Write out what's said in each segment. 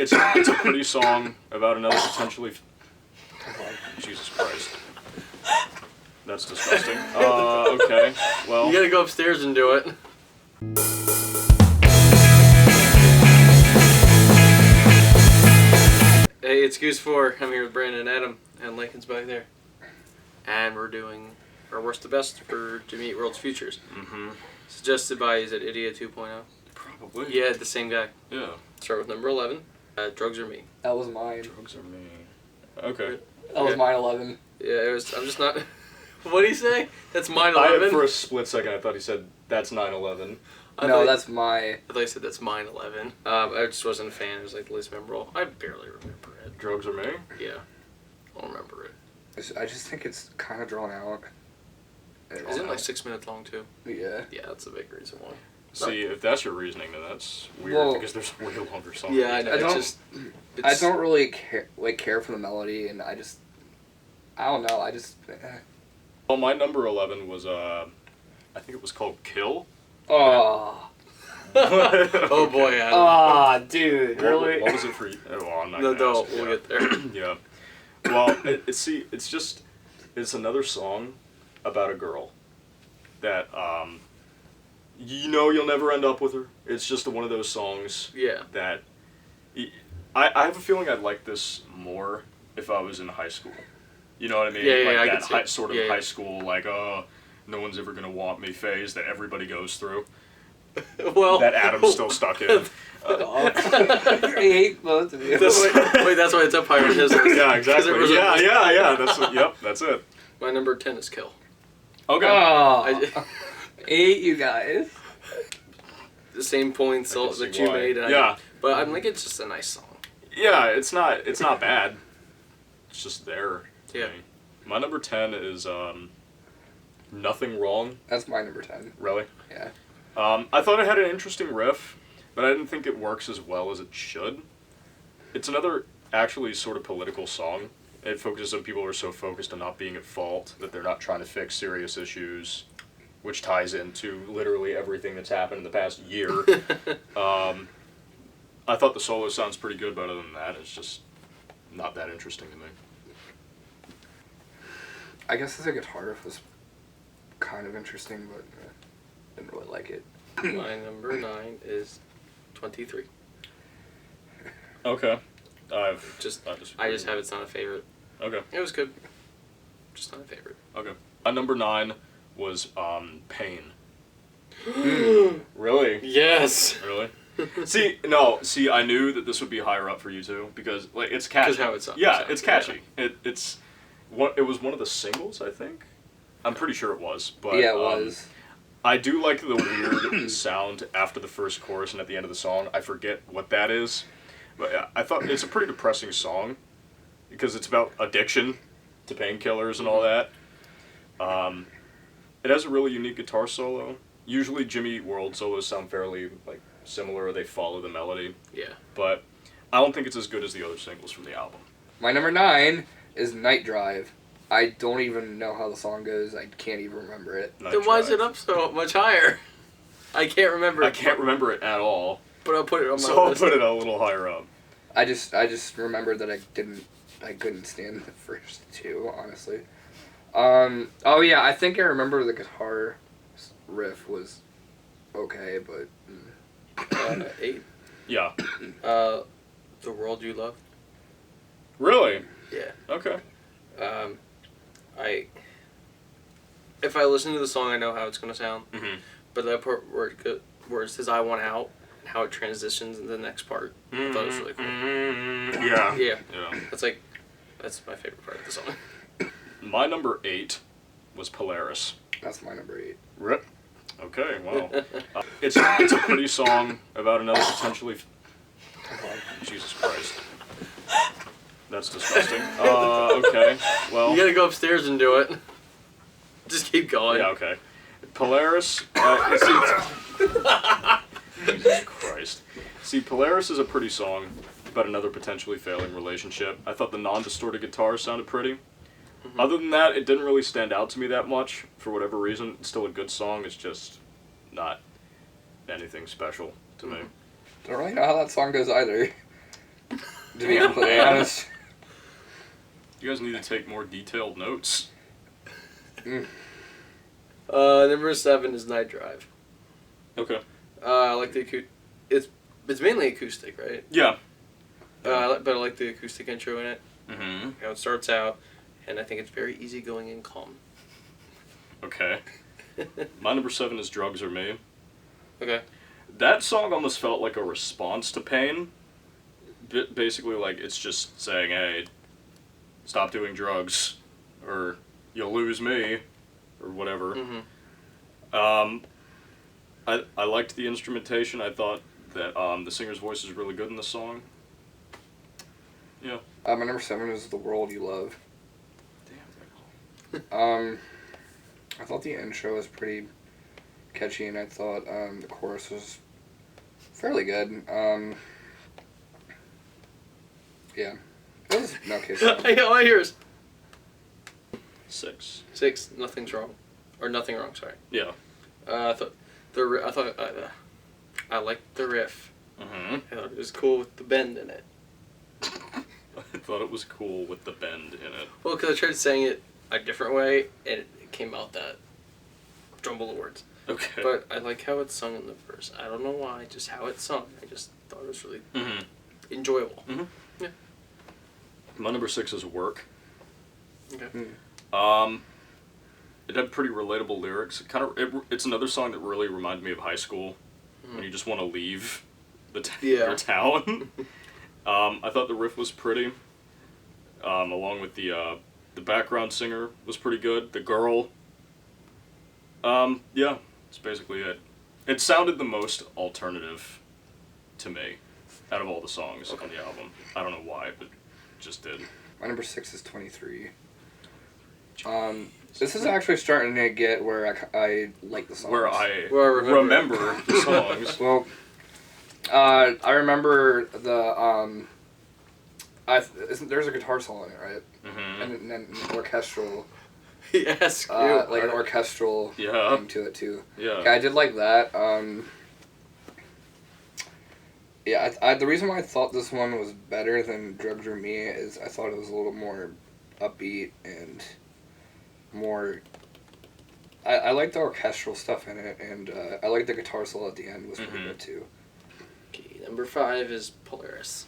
it's a pretty song about another potentially... Jesus Christ. That's disgusting. Okay, well... You gotta go upstairs and do it. Hey, it's Goose 4. I'm here with Brandon and Adam, and Lincoln's back there. And we're doing our worst to best for Jimmy Eat World's Futures. Mm-hmm. Suggested by, is it Idiot 2.0? Probably. Yeah, the same guy. Yeah. Start with number 11. Drugs Are Me. That was mine. Drugs are me. Okay. That was mine 11. Yeah, it was. I'm just not. What did he say? That's mine 11. For a split second, I thought he said that's 9/11. No, that's my. I thought he said that's mine 11. I just wasn't a fan. It was like the least memorable. I barely remember it. Drugs are me. Yeah, I don't remember it. I just think it's kind of drawn out. Isn't it like 6 minutes long too? Yeah. Yeah, that's a big reason why. See, if that's your reasoning, then that's weird because there's a way longer song. Yeah, I know. I don't really care for the melody, and I don't know. Well, my number 11 was I think it was called Kill. Oh. Oh boy, Adam. Ah, dude, really? What was it for you? Oh, well, I'm not No, gonna ask. we'll get there. Yeah. Well, it's another song about a girl that you'll never end up with her. It's just one of those songs. Yeah. That I have a feeling I'd like this more if I was in high school. You know what I mean? Yeah, like I that can see it. sort of high school, like, no one's ever gonna want me phase that everybody goes through. Well, that Adam's still stuck in. I hate both of you. Wait, that's why it's up higher on his list. Yeah, exactly. Yeah. That's it. My number 10 is Kill. Okay. Oh, I hate you guys. The same points that you made. But I'm like, it's just a nice song. Yeah, it's not bad. It's just there. Yeah. My number 10 is Nothing Wrong. That's my number 10. Really? Yeah. I thought it had an interesting riff, but I didn't think it works as well as it should. It's another actually sort of political song. It focuses on people who are so focused on not being at fault that they're not trying to fix serious issues, which ties into literally everything that's happened in the past year. I thought the solo sounds pretty good, but other than that, it's just not that interesting to me. I guess the guitar riff was kind of interesting, but didn't really like it. My number 9 is 23. Okay. I just have it's not a favorite. Okay. It was good. Just not a favorite. Okay. My number 9 was Pain. Really? Yes. Really? See, I knew that this would be higher up for you too because like it's catchy. Because how it sounds. Yeah, it's catchy. Yeah. It was one of the singles, I think. I'm pretty sure it was, but yeah, it was. I do like the weird sound after the first chorus and at the end of the song. I forget what that is, but I thought it's a pretty depressing song because it's about addiction to painkillers and all that. It has a really unique guitar solo. Usually Jimmy Eat World solos sound fairly like similar, or they follow the melody. Yeah. But I don't think it's as good as the other singles from the album. My number 9 is Night Drive. I don't even know how the song goes. I can't even remember it. Then why is it up so much higher? I can't remember it. I can't remember it at all. But I'll put it on my list. So I'll put it a little higher up. I just remembered that I couldn't stand the first two, honestly. Oh yeah, I think I remember the guitar riff was okay, but 8. Yeah. The World You Love. Really? Yeah. Okay. If I listen to the song, I know how it's gonna sound. Mm-hmm. But that part where it says "I Want Out" and how it transitions into the next part, I thought it was really cool. Yeah. Yeah. Yeah. That's my favorite part of the song. My number 8 was Polaris. that's my number 8. Rip. Okay. Wow. It's a pretty song about another potentially. Jesus Christ. That's disgusting. Okay. Well. You gotta go upstairs and do it. Just keep going. Yeah. Okay. Polaris. Jesus Christ. See, Polaris is a pretty song about another potentially failing relationship. I thought the non-distorted guitar sounded pretty. Mm-hmm. Other than that, it didn't really stand out to me that much. For whatever reason, it's still a good song. It's just not anything special to me. Don't really know how that song goes either. To be completely honest. You guys need to take more detailed notes. Number 7 is Night Drive. Okay. I like the it's mainly acoustic, right? Yeah. But I like the acoustic intro in it. Mm-hmm. How it starts out, and I think it's very easygoing and calm. Okay. My number 7 is Drugs Are Me. Okay. That song almost felt like a response to Pain. Basically, like, it's just saying, hey, stop doing drugs, or you'll lose me, or whatever. Mm-hmm. I liked the instrumentation. I thought that the singer's voice is really good in the song. Yeah. My number 7 is The World You Love. Damn. I thought the intro was pretty catchy, and I thought the chorus was fairly good. Yeah. It was an okay song. All I hear is 6. 6. Nothing's wrong, or nothing wrong. Sorry. Yeah. I thought I liked the riff. Mm-hmm. I thought it was cool with the bend in it. I thought it was cool with the bend in it. Well, because I tried saying it a different way, and it came out that jumble of words. Okay. But I like how it's sung in the verse. I don't know why, just how it's sung. I just thought it was really enjoyable. Mm-hmm. Yeah. My number 6 is Work. Okay. It had pretty relatable lyrics. It's another song that really reminded me of high school, when you just want to leave your town. I thought the riff was pretty, along with the background singer was pretty good. The girl. Yeah, that's basically it. It sounded the most alternative to me out of all the songs on the album. I don't know why, but it just did. My number 6 is 23. This is actually starting to get where I like the songs. Where I remember the songs. Well, I remember the there's a guitar solo in it, right? Mm-hmm. And then an orchestral, Yes. like an orchestral Yeah. thing to it too. Yeah. I did like that. Yeah, I the reason why I thought this one was better than Drugs Are Me is I thought it was a little more upbeat and more. I like the orchestral stuff in it, and I like the guitar solo at the end was pretty good too. Okay, number 5 is Polaris.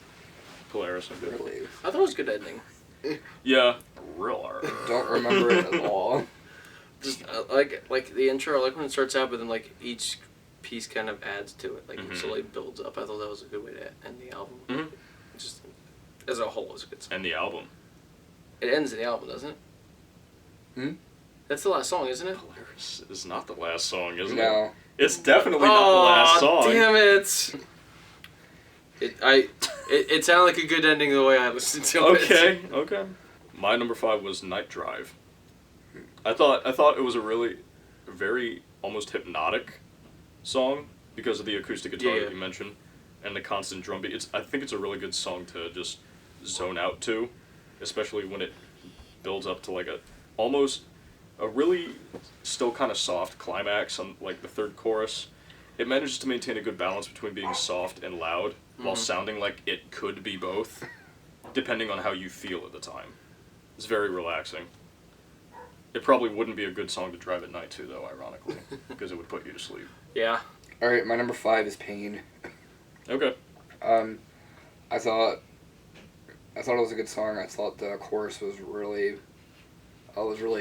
Polaris, I did. Really, I thought it was a good ending. Yeah. Real. don't remember it at all. Just like the intro. I like when it starts out, but then like each piece kind of adds to it. Like it slowly builds up. I thought that was a good way to end the album. Mm-hmm. Just as a whole, it was a good song. And the album. It ends in the album, doesn't it? Hmm? That's the last song, isn't it? Polaris is not the last song, isn't it? No. It's definitely not the last song. Damn it! It sounded like a good ending the way I listened to it. Okay. My number 5 was Night Drive. I thought it was a really, very almost hypnotic song because of the acoustic guitar that you mentioned and the constant drum beat. I think it's a really good song to just zone out to, especially when it builds up to like a really still kind of soft climax on like the third chorus. It manages to maintain a good balance between being soft and loud while sounding like it could be both, depending on how you feel at the time. It's very relaxing. It probably wouldn't be a good song to drive at night too, though, ironically, because it would put you to sleep. Yeah. All right, my number 5 is Pain. Okay. I thought it was a good song. I thought the chorus was really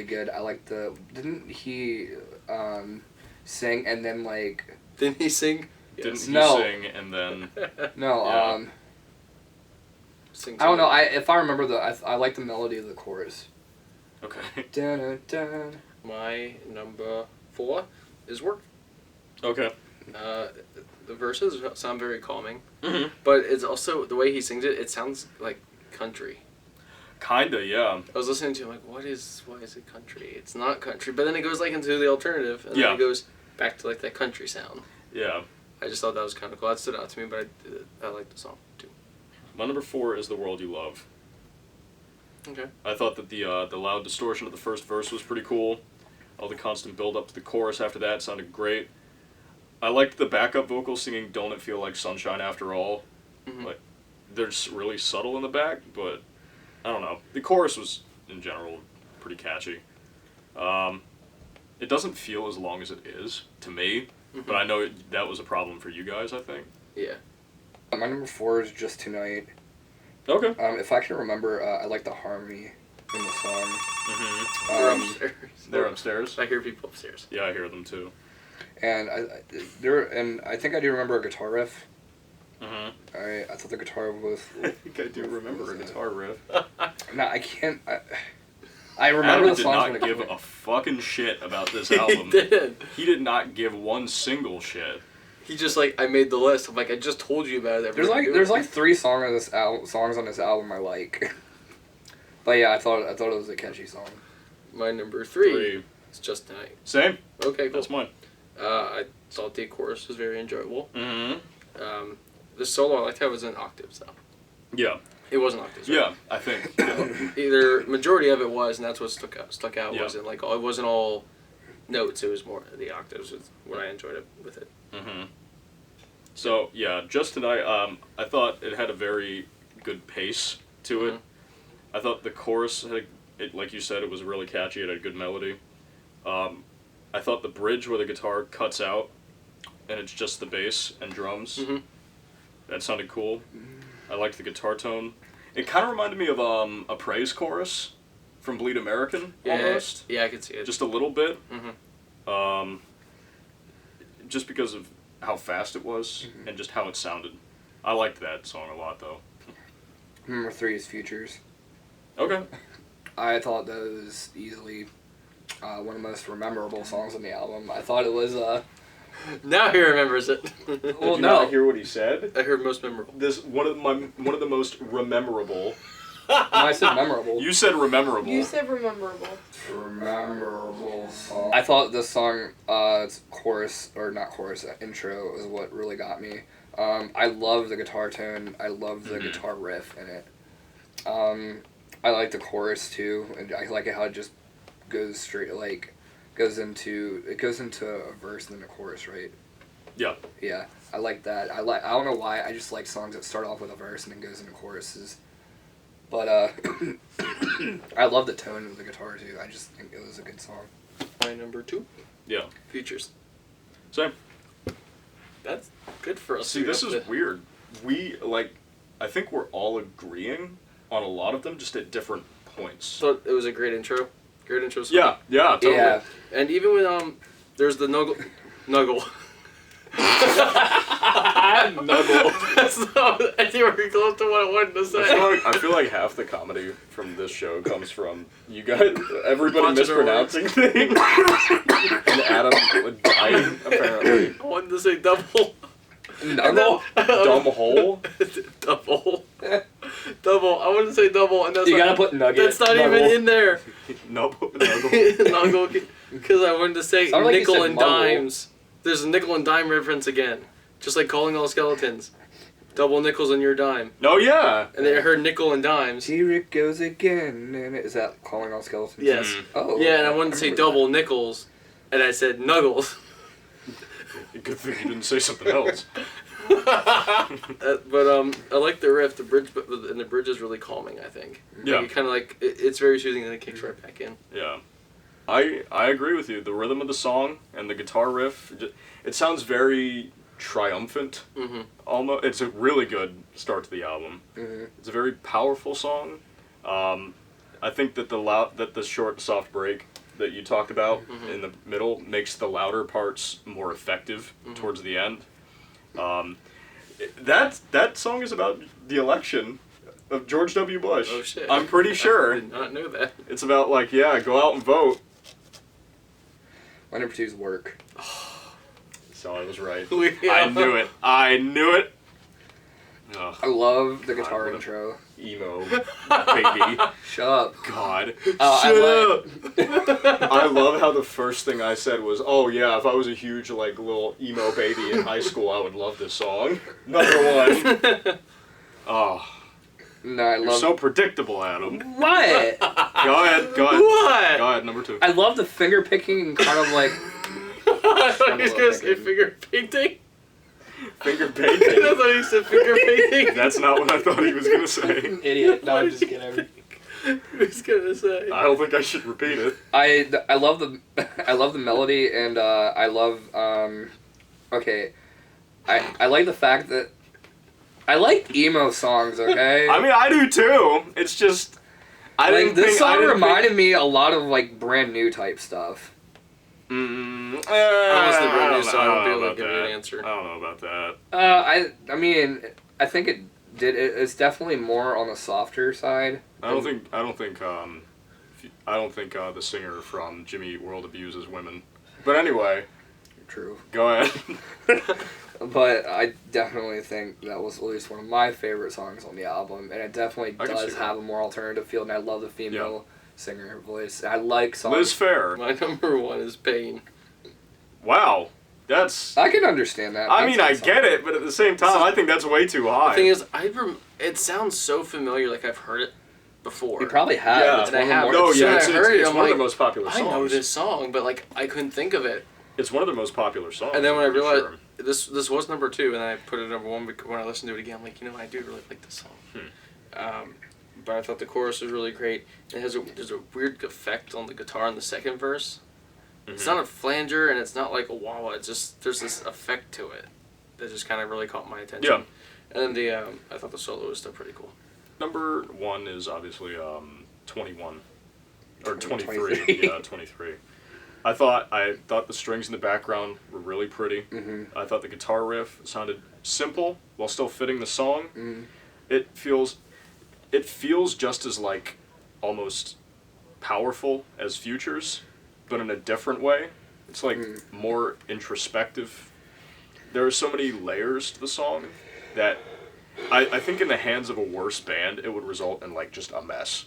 good. I liked didn't he sing and then like Didn't he sing? Didn't he No. sing and then... no Yeah. Sing I don't know. If I remember I like the melody of the chorus. Okay. Dun, dun, dun. My number 4 is Work. Okay. The verses sound very calming, Mm-hmm. but it's also the way he sings it. It sounds like country. Kinda, yeah. I was listening to him like, why is it country? It's not country, but then it goes like into the alternative, and Yeah. then it goes back to like that country sound. Yeah. I just thought that was kind of cool. That stood out to me, but I like the song too. My number 4 is The World You Love. Okay. I thought that the loud distortion of the first verse was pretty cool. All the constant build up to the chorus after that sounded great. I liked the backup vocal singing "Don't It Feel Like Sunshine After All." Mm-hmm. Like, they're just really subtle in the back, but I don't know. The chorus was, in general, pretty catchy. It doesn't feel as long as it is, to me, but I know that was a problem for you guys, I think. Yeah. My number 4 is Just Tonight. Okay. If I can remember, I like the harmony in the song. They're upstairs. They're upstairs? I hear people upstairs. Yeah, I hear them too. And I think I do remember a guitar riff. I thought the guitar was. I think I do remember a guitar riff. No, I can't. I remember Adam the songs. did not give a fucking shit about this album. He did. He did not give one single shit. He just like, I made the list. I'm like, I just told you about it. There's like 3 songs on this album I like. But yeah, I thought it was a catchy song. My number 3 is Just Tonight. Same. Okay, cool. That's mine. I thought the chorus was very enjoyable. Mm-hmm. The solo, I liked how it was in octaves though. Yeah. It wasn't octaves. Right? Yeah, I think. Yeah. Either majority of it was, and that's what stuck out. Yeah. Wasn't like it wasn't all notes. It was more the octaves. Was what I enjoyed it with it. Mm-hmm. So yeah, Just Tonight. I thought it had a very good pace to it. I thought the chorus had, like you said, it was really catchy. It had a good melody. I thought the bridge where the guitar cuts out, and it's just the bass and drums. That sounded cool. I liked the guitar tone. It kind of reminded me of a praise chorus from Bleed American, almost. Yeah, I could see it. Just a little bit. Just because of how fast it was and just how it sounded. I liked that song a lot, though. Number 3 is Futures. Okay. I thought that was easily one of the most memorable songs on the album. I thought it was Now he remembers it. well, Did you no. not hear what he said? I heard most memorable. This one of the most rememberable. I said memorable. You said rememberable. You said rememberable. Memorable song. I thought this song, intro is what really got me. I love the guitar tone. I love the guitar riff in it. I like the chorus too, and I like how it just goes straight, goes into a verse and then a chorus, right? Yeah. Yeah, I like that. I don't know why. I just like songs that start off with a verse and then goes into choruses. But I love the tone of the guitar too. I just think it was a good song. My number 2. Yeah. Futures. Same. That's good for us. See, this is weird. I think we're all agreeing on a lot of them, just at different points. Thought it was a great intro. Great intro song. Yeah, totally. Yeah. And even when there's the nuggle. Nuggle. That's not anywhere close to what I wanted to say. I feel like half the comedy from this show comes from you guys, everybody Bunch of mispronouncing things, and Adam dying apparently. I wanted to say double. Nuggle? Dumb hole. Double. Double. I wanted to say double, and that's You not, gotta put nugget. That's not Nuggle. even in there. Nuggle. Nuggle. Because I wanted to say Sounded like you nickel said and muggle. dimes. There's a nickel and dime reference again. Just like Calling All Skeletons. Double nickels on your dime. Oh yeah. And then I heard nickel and dimes. Here it goes again. And is that Calling All Skeletons? Yes. Oh. Yeah, and I wanted to say remember double nickels, and I said nuggles. Good thing you didn't say something else. But I like the riff, the bridge, and the bridge is really calming. I think. Yeah. Like, kind of like it's very soothing, and it kicks right back in. Yeah. I agree with you. The rhythm of the song and the guitar riff, it sounds very triumphant. Almost, it's a really good start to the album. It's a very powerful song. I think that the short soft break that you talked about in the middle makes the louder parts more effective towards the end. That song is about the election of George W. Bush. Oh shit! I'm pretty sure. I did not know that. It's about go out and vote. My number 2 is Work. So I was right. Yeah. I knew it. Ugh, I love the God, guitar what a- intro. emo baby. Shut up. God. I I love how the first thing I said was, "Oh yeah, if I was a huge little emo baby in high school, I would love this song." Number 1. Oh, No, I you're love. so predictable, Adam. What? Go ahead. What? Go ahead. Number 2. I love the finger picking and kind of like. I thought he was gonna say finger painting. Finger I painting. thought you said finger painting. That's not what I thought he was gonna say. Idiot. No, I'm just kidding. I was gonna say. I don't think I should repeat it. I love the melody, and I love okay. I like the fact that I like emo songs. Okay. I mean, I do too. It's just This song reminded me a lot of like brand new type stuff. Honestly, brand new, so I won't be able to give you an answer. I don't know about that. I mean, I think it did. It's definitely more on the softer side. I don't think the singer from Jimmy Eat World abuses women. But anyway, True. go ahead. But I definitely think that was at least one of my favorite songs on the album, and it definitely I can see does that. have a more alternative feel, and I love the female singer voice. I like songs. Liz Fair. My number one is Pain. Wow. That's... I can understand that. I mean, I That's a get it, but at the same time, I think that's way too high. The thing is, it sounds so familiar, like I've heard it before. You probably have. Yeah. It's And I one of the have. more- No, So yeah, I it's heard it, I'm one of the like, most popular songs. I know this song, but like I couldn't think of it. It's one of the most popular songs. And then when I I'm pretty realized sure. this was number 2, and I put it number 1 because when I listened to it again, I'm like, you know, I do really like this song. But I thought the chorus was really great. It has there's a weird effect on the guitar in the second verse. It's not a flanger, and it's not like a wah wah. It's just there's this effect to it that just kind of really caught my attention. Yeah. And then I thought the solo was still pretty cool. Number 1 is obviously 21 or 23. 23. Yeah, 23. I thought the strings in the background were really pretty. Mm-hmm. I thought the guitar riff sounded simple while still fitting the song. Mm-hmm. It feels just as like almost powerful as Futures, but in a different way. It's like more introspective. There are so many layers to the song that I think in the hands of a worse band it would result in like just a mess.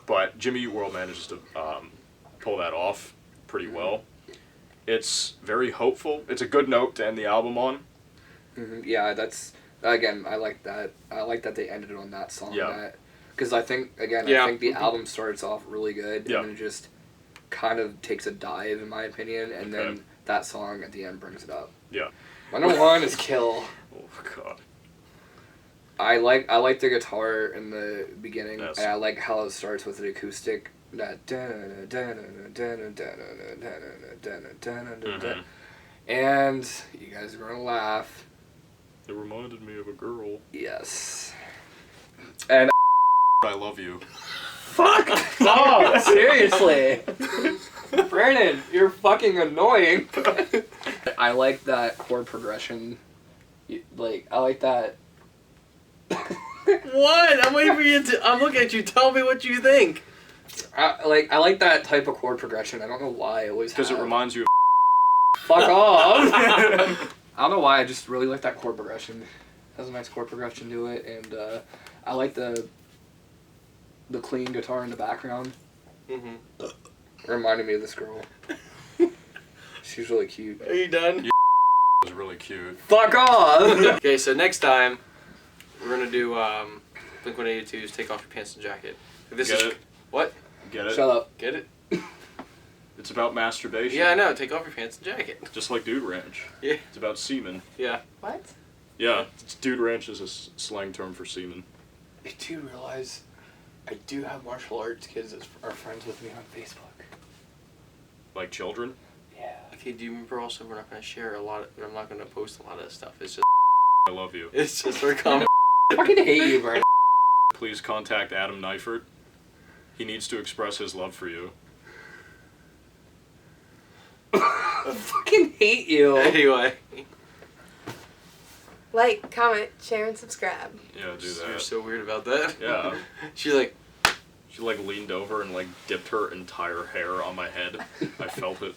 But Jimmy Eat World manages to pull that off pretty well. It's very hopeful. It's a good note to end the album on. Mm-hmm. Yeah, that's again. I like that. I like that they ended it on that song. Yeah. Because I think the album starts off really good, Yeah. and then it just kind of takes a dive, in my opinion, and then that song at the end brings it up. Yeah. My number 1 is Kill. Oh god. I like the guitar in the beginning, Yes. and I like how it starts with the acoustic. That and you guys are gonna laugh. It reminded me of a girl. Yes. And I love you. fuck off! Seriously, Brandon, you're fucking annoying. I like that chord progression. I like that. What? I'm waiting for you to. I'm looking at you. Tell me what you think. I like that type of chord progression. I don't know why I always Because it reminds you of Fuck off! I don't know why. I just really like that chord progression. It has a nice chord progression to it, and I like the clean guitar in the background. Mm-hmm. It reminded me of this girl. She's really cute. Are you done? It was really cute. Fuck off! Okay, so next time we're gonna do Blink-182's "Take Off Your Pants and Jacket." This Get is it? what? Get it? Shut up. Get it? It's about masturbation. Yeah, I know. Take off your pants and jacket. Just like Dude Ranch. Yeah. It's about semen. Yeah. What? Yeah, Dude Ranch is a slang term for semen. I do realize I do have martial arts kids that are friends with me on Facebook. Like children? Yeah. Okay. Do you remember also we're not gonna share a lot. I'm not gonna post a lot of this stuff. It's just. I love you. It's just our comment. I fucking hate you, Brandon. Please contact Adam Neifert. He needs to express his love for you. I fucking hate you. Anyway. Like, comment, share, and subscribe. Yeah, do You're that. so weird about that. Yeah. She's like. She like leaned over and like dipped her entire hair on my head. I felt it.